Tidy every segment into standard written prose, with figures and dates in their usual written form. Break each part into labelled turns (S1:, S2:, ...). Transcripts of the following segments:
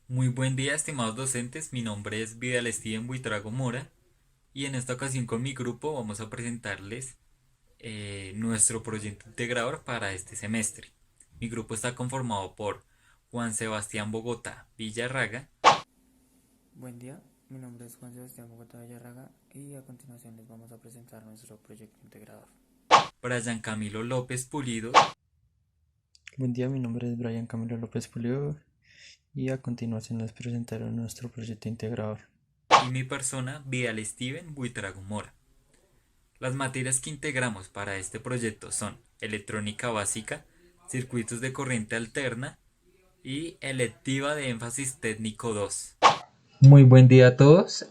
S1: Muy buen día, estimados docentes. Mi nombre es Vidal Steven Buitrago Mora y en esta ocasión con mi grupo vamos a presentarles nuestro proyecto integrador para este semestre. Mi grupo está conformado por Juan Sebastián Bogotá Villarraga,
S2: Buen día, mi nombre es Juan Sebastián Bogotá Villarraga y a continuación les vamos a presentar nuestro proyecto integrador.
S1: Brian Camilo López Pulido
S3: Buen día, mi nombre es Brian Camilo López Pulido y a continuación les presentaré nuestro proyecto integrador.
S1: y mi persona Vidal Steven Buitrago Mora. Las materias que integramos para este proyecto son electrónica básica, circuitos de corriente alterna y electiva de énfasis técnico 2. Muy buen día a todos.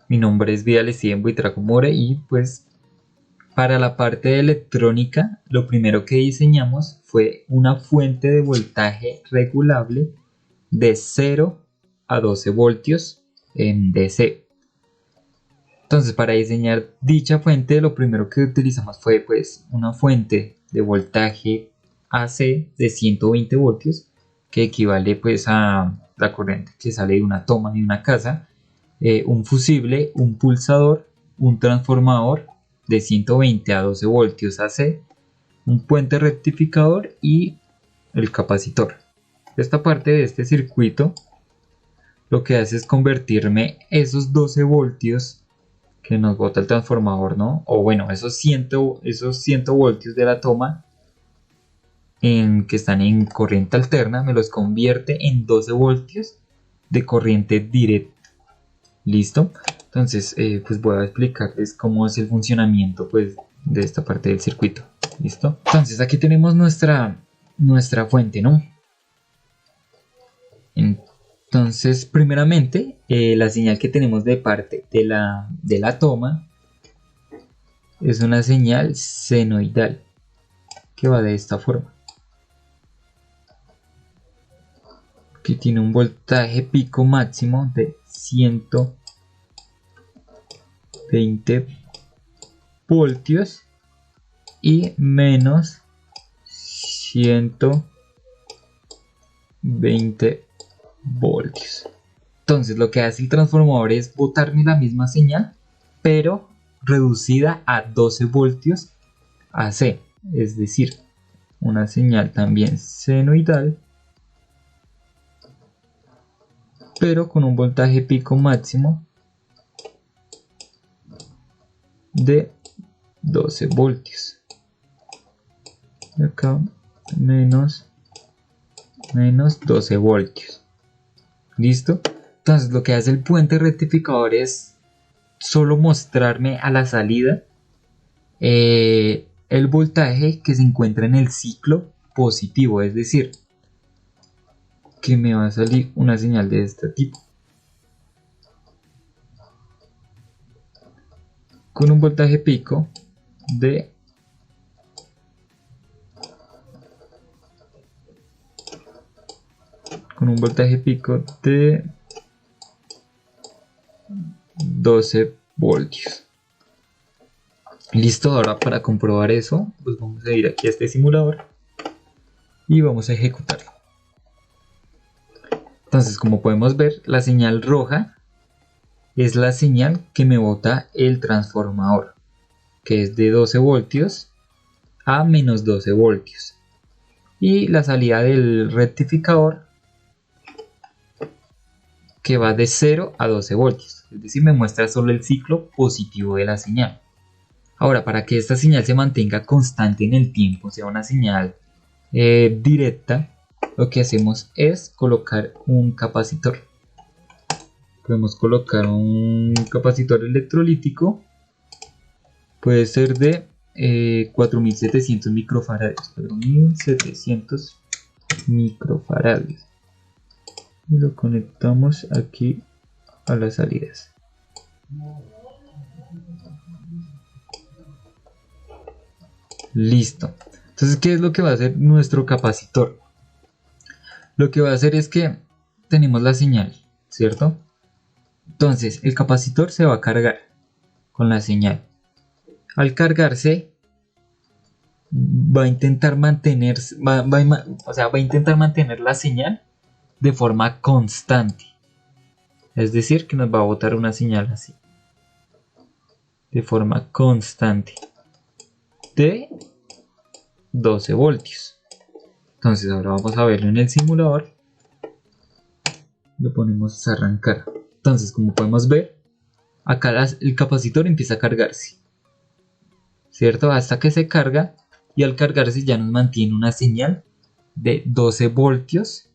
S1: Mi nombre es Vidal Steven Buitrago More y pues para la parte de electrónica lo primero que diseñamos fue una fuente de voltaje regulable de 0 a 12 voltios en DC. Entonces para diseñar dicha fuente lo primero que utilizamos fue pues una fuente de voltaje AC de 120 voltios que equivale pues a la corriente que sale de una toma de una casa, un fusible, un pulsador, un transformador de 120 a 12 voltios AC, un puente rectificador y el capacitor. Esta parte de este circuito lo que hace es convertirme esos 12 voltios que nos bota el transformador, ¿no? O bueno, esos 100 voltios de la toma que están en corriente alterna, me los convierte en 12 voltios de corriente directa. ¿Listo? Entonces, pues voy a explicarles cómo es el funcionamiento pues, de esta parte del circuito. ¿Listo? Entonces, aquí tenemos nuestra fuente, ¿no? Entonces, primeramente, la señal que tenemos de parte de la toma es una señal senoidal que va de esta forma. Que tiene un voltaje pico máximo de 120 voltios y menos 120 voltios. Entonces lo que hace el transformador es botarme la misma señal, pero reducida a 12 voltios AC, es decir, una señal también senoidal, pero con un voltaje pico máximo de 12 voltios. Y acá menos 12 voltios. ¿Listo? Entonces lo que hace el puente rectificador es solo mostrarme a la salida el voltaje que se encuentra en el ciclo positivo, es decir, que me va a salir una señal de este tipo con un voltaje pico de 12 voltios. Listo, ahora para comprobar eso, pues vamos a ir aquí a este simulador y vamos a ejecutarlo. Entonces, como podemos ver, la señal roja es la señal que me bota el transformador, que es de 12 voltios a menos 12 voltios. Y la salida del rectificador, que va de 0 a 12 voltios. Es decir, me muestra solo el ciclo positivo de la señal. Ahora, para que esta señal se mantenga constante en el tiempo, sea una señal directa, lo que hacemos es colocar un capacitor. Podemos colocar un capacitor electrolítico, puede ser de 4700 microfaradios. 4700 microfaradios. Y lo conectamos aquí a las salidas. Listo. Entonces, ¿qué es lo que va a hacer nuestro capacitor? Lo que va a hacer es que tenemos la señal, ¿cierto? Entonces, el capacitor se va a cargar con la señal. Al cargarse, va a intentar mantener, va a intentar mantener la señal de forma constante. Es decir, que nos va a botar una señal así. De forma constante. De 12 voltios. Entonces ahora vamos a verlo en el simulador. Lo ponemos a arrancar. Entonces, como podemos ver, acá el capacitor empieza a cargarse, ¿cierto? Hasta que se carga, y al cargarse ya nos mantiene una señal de 12 voltios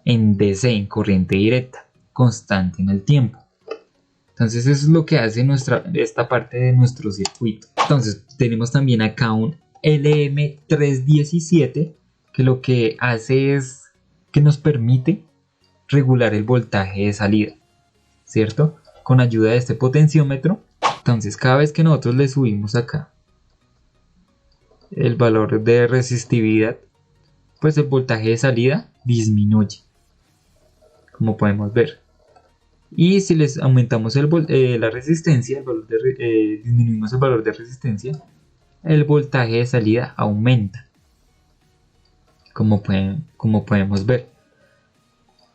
S1: en DC, en corriente directa, constante en el tiempo. Entonces eso es lo que hace esta parte de nuestro circuito. Entonces tenemos también acá un LM317, que lo que hace es que nos permite regular el voltaje de salida, ¿cierto? Con ayuda de este potenciómetro. Entonces cada vez que nosotros le subimos acá el valor de resistividad, pues el voltaje de salida disminuye, como podemos ver. Y si les aumentamos la resistencia, disminuimos el valor de resistencia, el voltaje de salida aumenta, como podemos ver.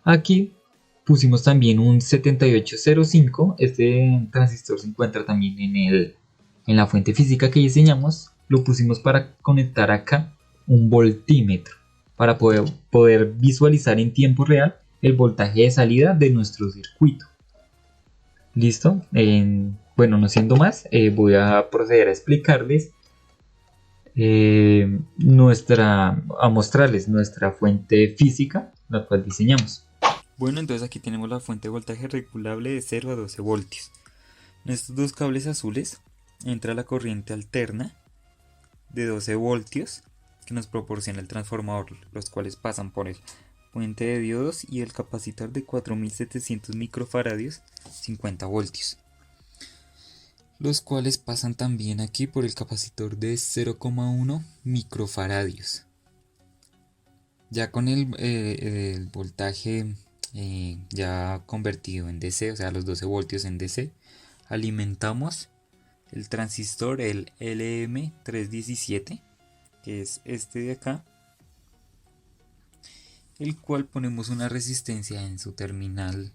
S1: Aquí pusimos también un 7805. Este transistor se encuentra también en la fuente física que diseñamos. Lo pusimos para conectar acá un voltímetro, para poder visualizar en tiempo real el voltaje de salida de nuestro circuito. Listo. Bueno, no siendo más, voy a proceder a explicarles a mostrarles nuestra fuente física, la cual diseñamos. Bueno, entonces aquí tenemos la fuente de voltaje regulable de 0 a 12 voltios. En estos dos cables azules entra la corriente alterna de 12 voltios que nos proporciona el transformador, los cuales pasan por el puente de diodos y el capacitor de 4700 microfaradios, 50 voltios, los cuales pasan también aquí por el capacitor de 0,1 microfaradios. Ya con el voltaje ya convertido en DC, o sea los 12 voltios en DC, alimentamos el transistor, el LM317, que es este de acá, el cual ponemos una resistencia en su terminal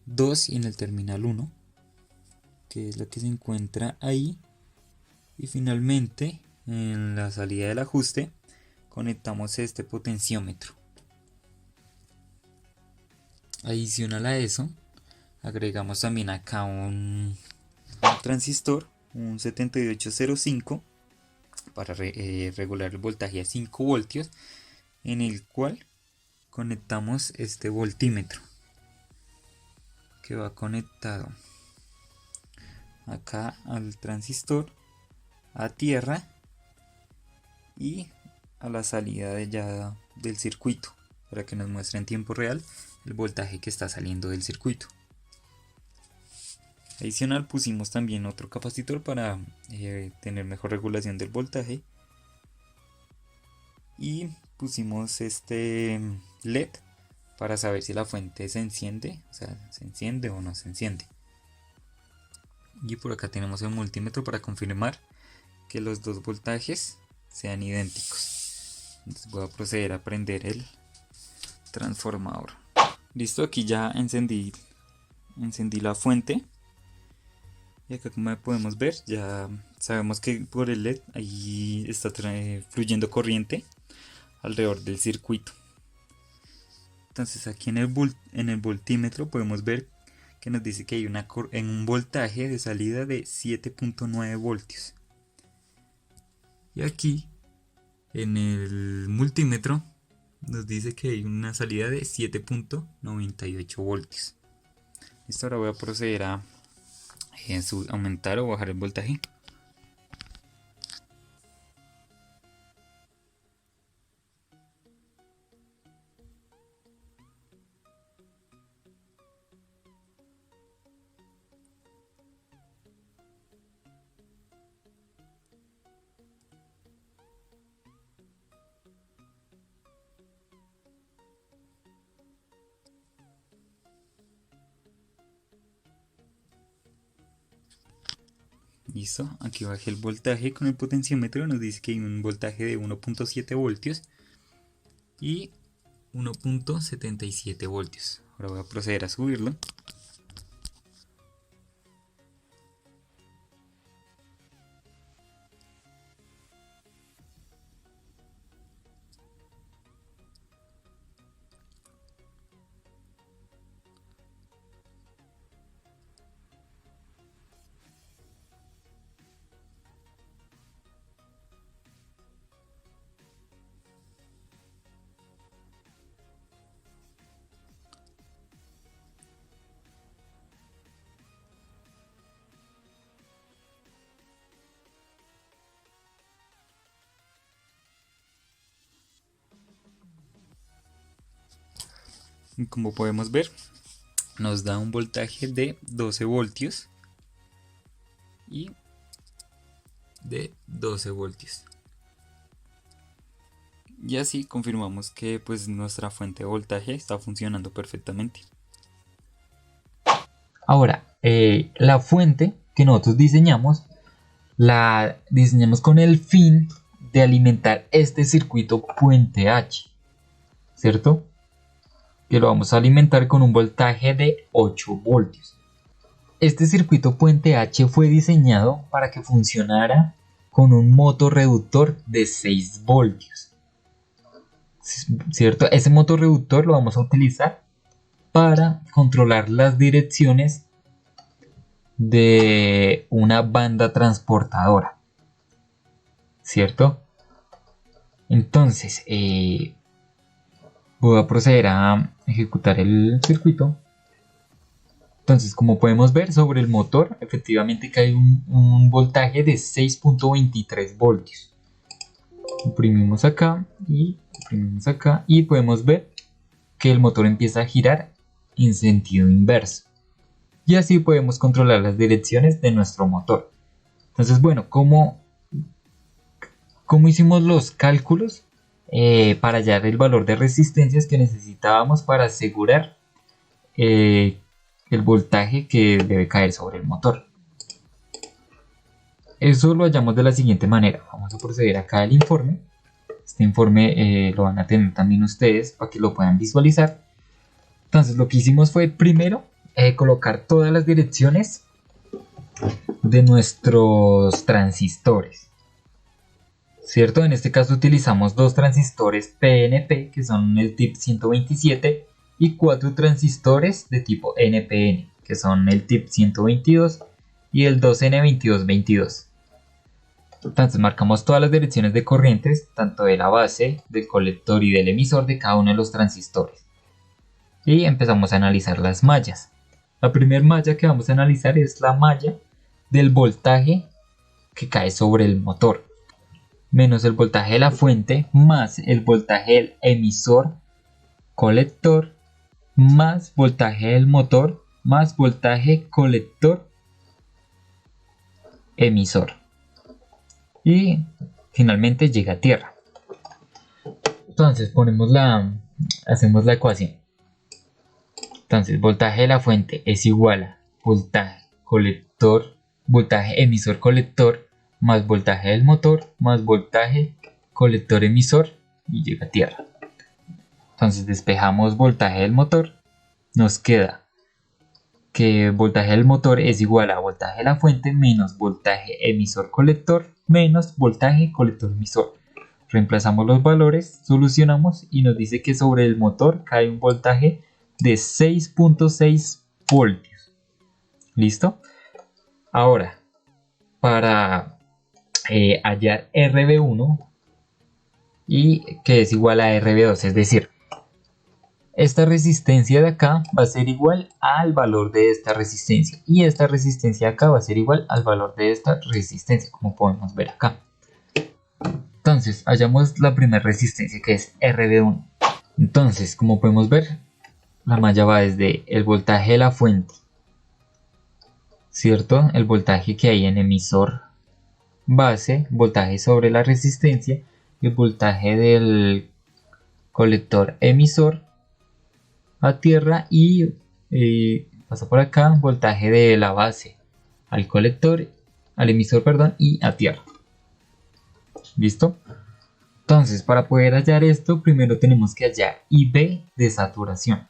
S1: 2 y en el terminal 1, que es la que se encuentra ahí, y finalmente en la salida del ajuste conectamos este potenciómetro. Adicional a eso, agregamos también acá un transistor, un 7805, para regular el voltaje a 5 voltios, en el cual conectamos este voltímetro, que va conectado acá al transistor, a tierra y a la salida del circuito, para que nos muestre en tiempo real el voltaje que está saliendo del circuito. Adicional, pusimos también otro capacitor para tener mejor regulación del voltaje, y pusimos este LED para saber si la fuente se enciende, o sea, se enciende o no se enciende. Y por acá tenemos el multímetro para confirmar que los dos voltajes sean idénticos. Entonces voy a proceder a prender el transformador. Listo, aquí ya encendí la fuente, y acá, como podemos ver, ya sabemos que por el LED ahí está fluyendo corriente alrededor del circuito. Entonces aquí en el voltímetro podemos ver que nos dice que hay un voltaje de salida de 7.9 voltios. Y aquí en el multímetro nos dice que hay una salida de 7.98 voltios. Listo, ahora voy a proceder a aumentar o bajar el voltaje. Listo, aquí bajé el voltaje con el potenciómetro, nos dice que hay un voltaje de 1.7 voltios, y 1.77 voltios. Ahora voy a proceder a subirlo. Como podemos ver, nos da un voltaje de 12 voltios y de 12 voltios. Y así confirmamos que pues nuestra fuente de voltaje está funcionando perfectamente.
S4: Ahora, la fuente que nosotros diseñamos, la diseñamos con el fin de alimentar este circuito puente H, ¿cierto? Que lo vamos a alimentar con un voltaje de 8 voltios. Este circuito puente H fue diseñado para que funcionara con un motorreductor de 6 voltios, ¿cierto? Ese motorreductor lo vamos a utilizar para controlar las direcciones de una banda transportadora, ¿cierto? Entonces, voy a proceder a ejecutar el circuito. Entonces, como podemos ver sobre el motor, efectivamente cae un voltaje de 6.23 voltios. Imprimimos acá y podemos ver que el motor empieza a girar en sentido inverso. Y así podemos controlar las direcciones de nuestro motor. Entonces, bueno, ¿cómo hicimos los cálculos para hallar el valor de resistencias que necesitábamos para asegurar el voltaje que debe caer sobre el motor? Eso lo hallamos de la siguiente manera. Vamos a proceder acá al informe. Este informe lo van a tener también ustedes para que lo puedan visualizar. Entonces, lo que hicimos fue primero colocar todas las direcciones de nuestros transistores, ¿cierto? En este caso utilizamos dos transistores PNP, que son el TIP 127, y 4 transistores de tipo NPN, que son el TIP 122 y el 2N2222. Entonces marcamos todas las direcciones de corrientes, tanto de la base, del colector y del emisor de cada uno de los transistores. Y empezamos a analizar las mallas. La primera malla que vamos a analizar es la malla del voltaje que cae sobre el motor, menos el voltaje de la fuente, más el voltaje del emisor colector, más voltaje del motor, más voltaje colector emisor. Y finalmente llega a tierra. Entonces hacemos la ecuación. Entonces, voltaje de la fuente es igual a voltaje emisor colector más voltaje del motor más voltaje colector emisor, y llega a tierra. Entonces despejamos voltaje del motor. Nos queda que voltaje del motor es igual a voltaje de la fuente menos voltaje emisor colector menos voltaje colector emisor. Reemplazamos los valores, solucionamos y nos dice que sobre el motor cae un voltaje de 6.6 voltios. ¿Listo? Ahora, para hallar RB1 y que es igual a RB2, es decir, esta resistencia de acá va a ser igual al valor de esta resistencia y esta resistencia de acá va a ser igual al valor de esta resistencia, como podemos ver acá. Entonces, hallamos la primera resistencia, que es RB1. Entonces, como podemos ver, la malla va desde el voltaje de la fuente, ¿cierto? El voltaje que hay en emisor base, voltaje sobre la resistencia, y el voltaje del colector emisor a tierra, y pasa por acá voltaje de la base al colector, al emisor, perdón, y a tierra. ¿Listo? Entonces, para poder hallar esto, primero tenemos que hallar IB de saturación.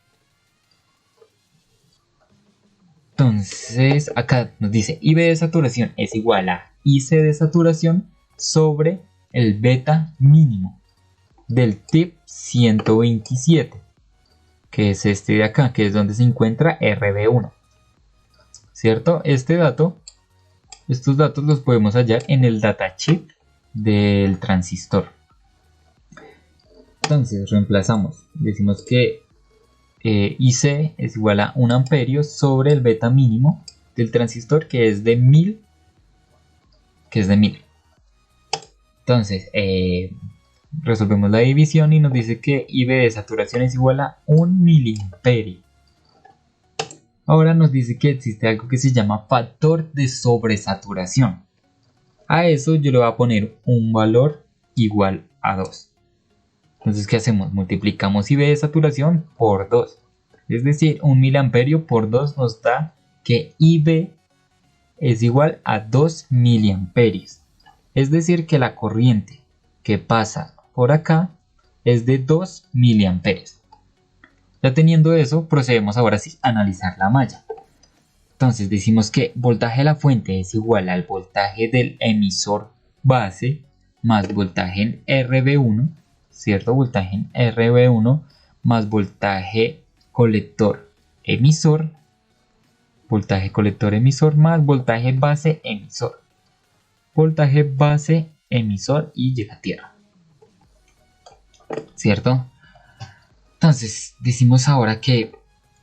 S4: Entonces, acá nos dice IB de saturación es igual a IC de saturación sobre el beta mínimo del tip 127, que es este de acá, que es donde se encuentra RB1. ¿Cierto? Estos datos los podemos hallar en el datasheet del transistor. Entonces reemplazamos, decimos que IC es igual a 1 amperio sobre el beta mínimo del transistor, que es de 1000. Entonces resolvemos la división y nos dice que IB de saturación es igual a 1 miliamperio. Ahora nos dice que existe algo que se llama factor de sobresaturación. A eso yo le voy a poner un valor igual a 2. Entonces, ¿qué hacemos? Multiplicamos IB de saturación por 2. Es decir, 1 miliamperio por 2 nos da que IB es igual a 2 miliamperios. Es decir, que la corriente que pasa por acá es de 2 miliamperios. Ya teniendo eso, procedemos ahora sí a analizar la malla. Entonces decimos que voltaje de la fuente es igual al voltaje del emisor base más voltaje en RB1, ¿cierto? Voltaje en RB1 más voltaje colector emisor, voltaje colector emisor más voltaje base emisor. Voltaje base emisor y llega a tierra, ¿cierto? Entonces decimos ahora que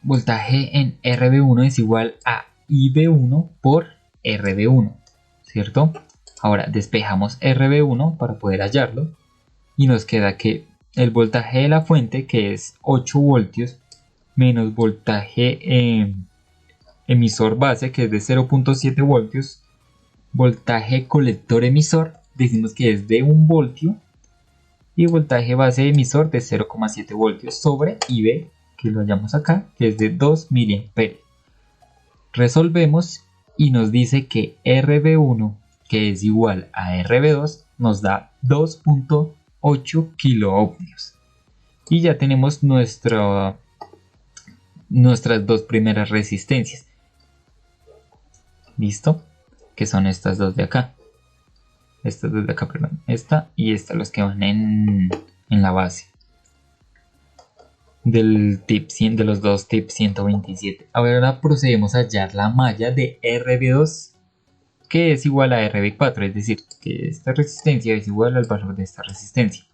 S4: voltaje en RB1 es igual a IB1 por RB1, ¿cierto? Ahora despejamos RB1 para poder hallarlo y nos queda que el voltaje de la fuente, que es 8 voltios, menos voltaje emisor base, que es de 0.7 voltios, voltaje colector emisor, decimos que es de 1 voltio, y voltaje base emisor de 0,7 voltios sobre IB, que lo hallamos acá, que es de 2 miliamperios. Resolvemos y nos dice que RB1, que es igual a RB2, nos da 2.8 kiloohmios. Y ya tenemos nuestras dos primeras resistencias. ¿Listo? Que son estas dos de acá. Estas dos de acá, perdón. Esta y esta, los que van en la base del tip 100, de los dos tip 127. Ahora procedemos a hallar la malla de RB2, que es igual a RB4, es decir, que esta resistencia es igual al valor de esta resistencia.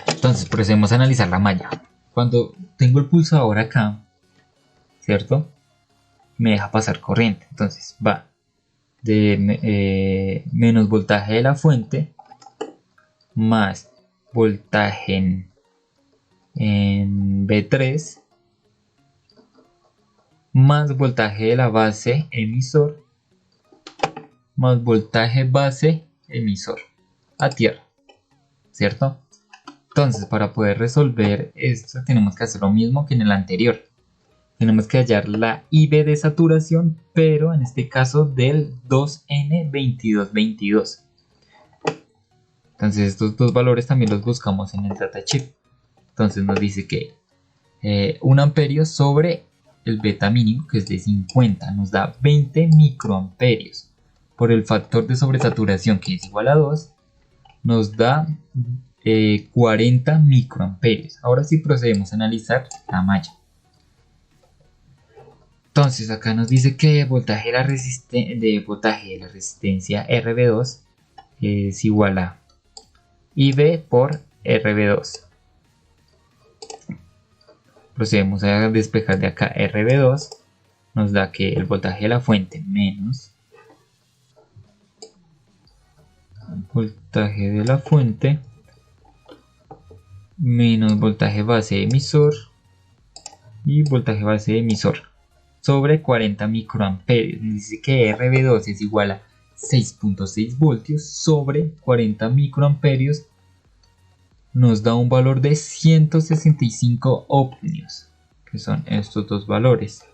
S4: Entonces procedemos a analizar la malla. Cuando tengo el pulsador acá, ¿cierto? Me deja pasar corriente. Entonces va de menos voltaje de la fuente más voltaje en B3 más voltaje de la base emisor más voltaje base emisor a tierra, ¿cierto? Entonces, para poder resolver esto tenemos que hacer lo mismo que en el anterior. Tenemos que hallar la IB de saturación, pero en este caso del 2N2222. Entonces estos dos valores también los buscamos en el datasheet. Entonces nos dice que 1 amperio sobre el beta mínimo, que es de 50, nos da 20 microamperios. Por el factor de sobresaturación, que es igual a 2, nos da 40 microamperios. Ahora sí procedemos a analizar la malla. Entonces acá nos dice que voltaje de la resistencia RB2 es igual a IB por RB2. Procedemos a despejar de acá RB2. Nos da que el voltaje de la fuente menos voltaje de la fuente menos voltaje base emisor y voltaje base emisor sobre 40 microamperios. Dice que RB2 es igual a 6.6 voltios sobre 40 microamperios. Nos da un valor de 165 ohmios, que son estos dos valores.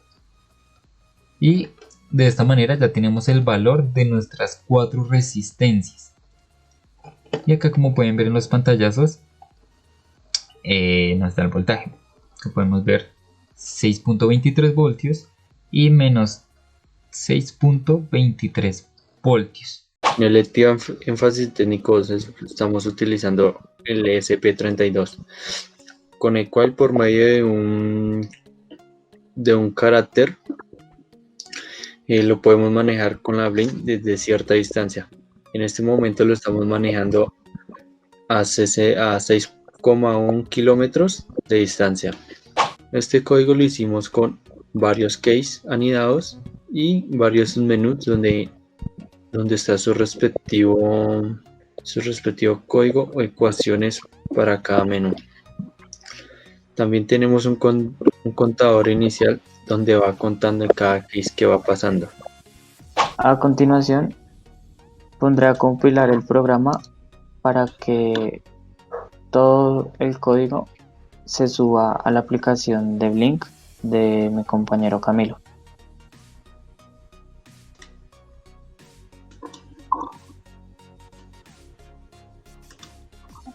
S4: Y de esta manera ya tenemos el valor de nuestras 4 resistencias. Y acá, como pueden ver en los pantallazos, nos da el voltaje, que podemos ver 6.23 voltios y menos 6.23 voltios.
S5: En el énfasis técnico estamos utilizando el ESP32, con el cual por medio de un carácter lo podemos manejar con la Blink desde cierta distancia. En este momento lo estamos manejando a 6,1 kilómetros de distancia. Este código lo hicimos con varios keys anidados y varios menús donde está su respectivo código o ecuaciones para cada menú. También tenemos un contador inicial donde va contando en cada case que va pasando.
S2: A continuación, pondré a compilar el programa para que todo el código se suba a la aplicación de Blink de mi compañero Camilo.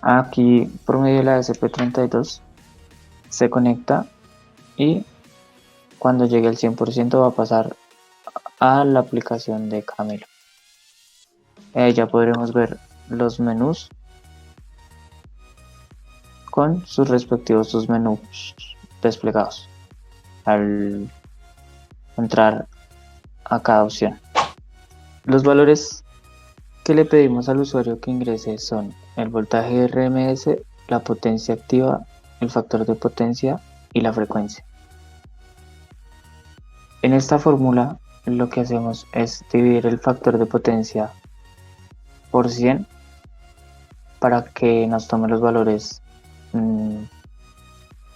S2: Aquí, por medio de la ESP32, se conecta y cuando llegue al 100% va a pasar a la aplicación de Camilo. Ya podremos ver los menús con sus respectivos submenús desplegados al entrar a cada opción. Los valores que le pedimos al usuario que ingrese son el voltaje RMS, la potencia activa, el factor de potencia y la frecuencia. En esta fórmula lo que hacemos es dividir el factor de potencia por 100 para que nos tome los valores de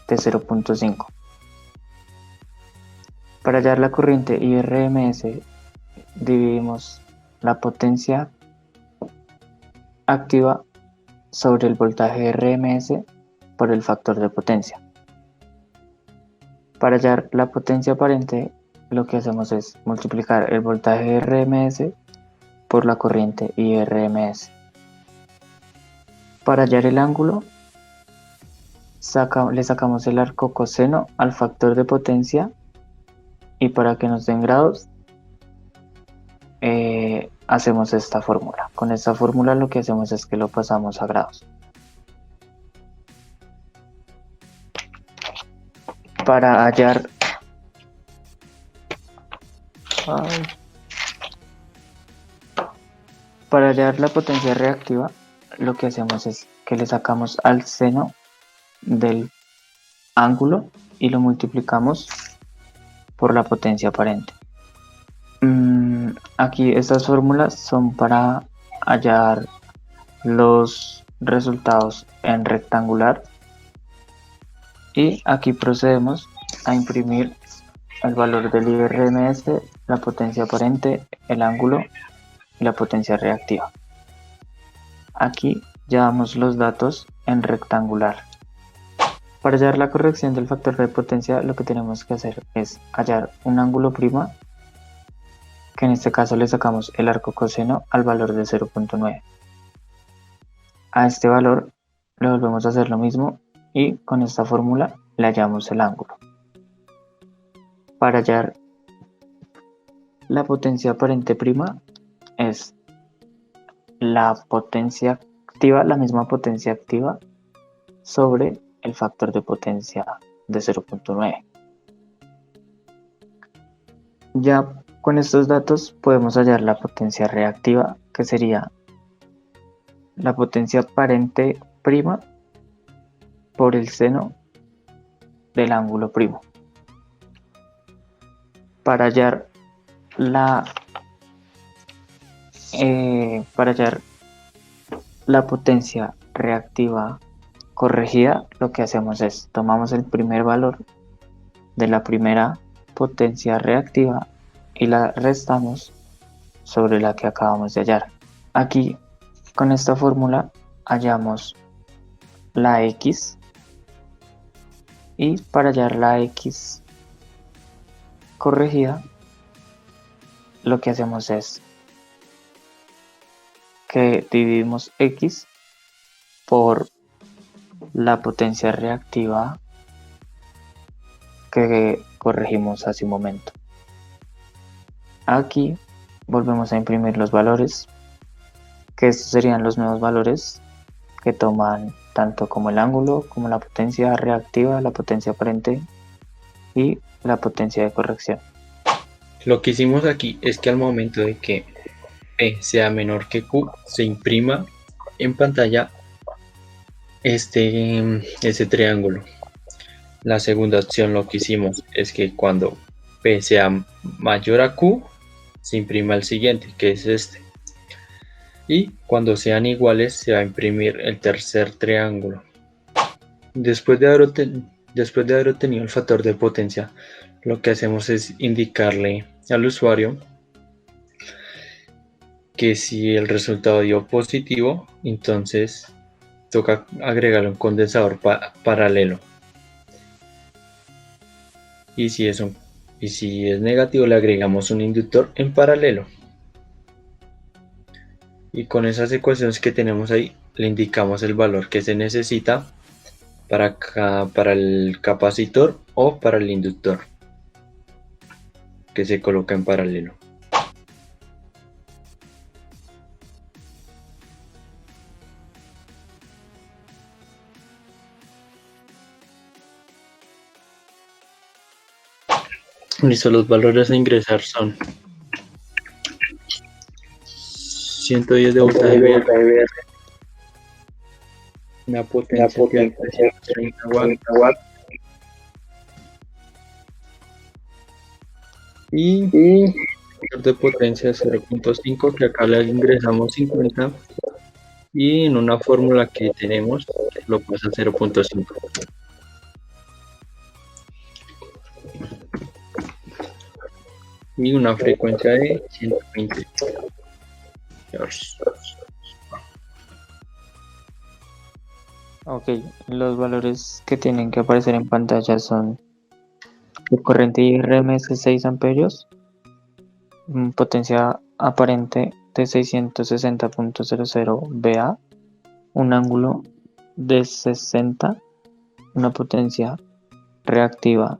S2: 0.5. Para hallar la corriente y RMS dividimos la potencia activa sobre el voltaje RMS por el factor de potencia. Para hallar la potencia aparente, lo que hacemos es multiplicar el voltaje RMS por la corriente IRMS. Para hallar el ángulo, le sacamos el arco coseno al factor de potencia y para que nos den grados hacemos esta fórmula. Con esta fórmula lo que hacemos es que lo pasamos a grados. Para hallar la potencia reactiva, lo que hacemos es que le sacamos al seno del ángulo y lo multiplicamos por la potencia aparente. Aquí estas fórmulas son para hallar los resultados en rectangular y aquí procedemos a imprimir el valor del IRMS, la potencia aparente, el ángulo y la potencia reactiva. Aquí llevamos los datos en rectangular. Para hallar la corrección del factor de potencia, lo que tenemos que hacer es hallar un ángulo prima, que en este caso le sacamos el arco coseno al valor de 0.9. A este valor le volvemos a hacer lo mismo y con esta fórmula le hallamos el ángulo. Para hallar la potencia aparente prima es la potencia activa, la misma potencia activa sobre el factor de potencia de 0.9. Ya con estos datos podemos hallar la potencia reactiva, que sería la potencia aparente prima por el seno del ángulo primo. Para hallar la potencia reactiva corregida, lo que hacemos es tomamos el primer valor de la primera potencia reactiva y la restamos sobre la que acabamos de hallar. Aquí con esta fórmula hallamos la X y para hallar la X corregida lo que hacemos es que dividimos X por la potencia reactiva que corregimos hace un momento. Aquí volvemos a imprimir los valores, que estos serían los nuevos valores que toman tanto como el ángulo, como la potencia reactiva, la potencia aparente y la potencia de corrección.
S5: Lo que hicimos aquí es que al momento de que P sea menor que Q, se imprima en pantalla ese triángulo. La segunda opción lo que hicimos es que cuando P sea mayor a Q, se imprima el siguiente, que es este. Y cuando sean iguales, se va a imprimir el tercer triángulo. Después de haber obtenido el factor de potencia, lo que hacemos es indicarle al usuario que si el resultado dio positivo, entonces toca agregarle un condensador paralelo. Y si es negativo, le agregamos un inductor en paralelo. Y con esas ecuaciones que tenemos ahí, le indicamos el valor que se necesita para el capacitor o para el inductor que se coloca en paralelo. Listo, los valores a ingresar son 110 de voltaje VR, una potencia de 330 watts y factor de potencia 0.5, que acá le ingresamos 50 y en una fórmula que tenemos lo pasa a 0.5. Y una frecuencia de 120 Hz.
S2: Ok, los valores que tienen que aparecer en pantalla son el corriente IRMS 6 amperios, potencia aparente de 660.00 VA, un ángulo de 60, una potencia reactiva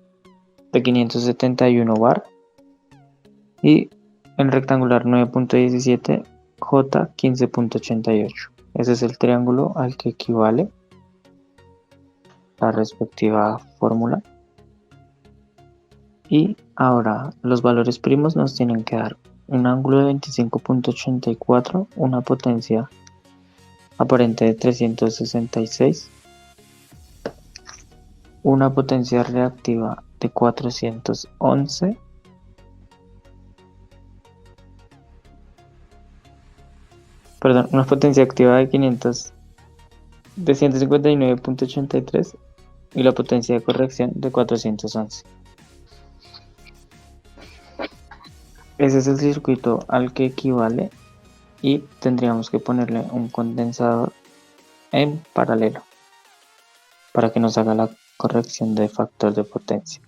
S2: de 571 bar y en rectangular 9.17 J 15.88. Ese es el triángulo al que equivale la respectiva fórmula. Y ahora los valores primos nos tienen que dar un ángulo de 25.84, una potencia aparente de 366, una potencia reactiva de 411, una potencia activa de 159.83 y la potencia de corrección de 411. Ese es el circuito al que equivale y tendríamos que ponerle un condensador en paralelo para que nos haga la corrección de factor de potencia.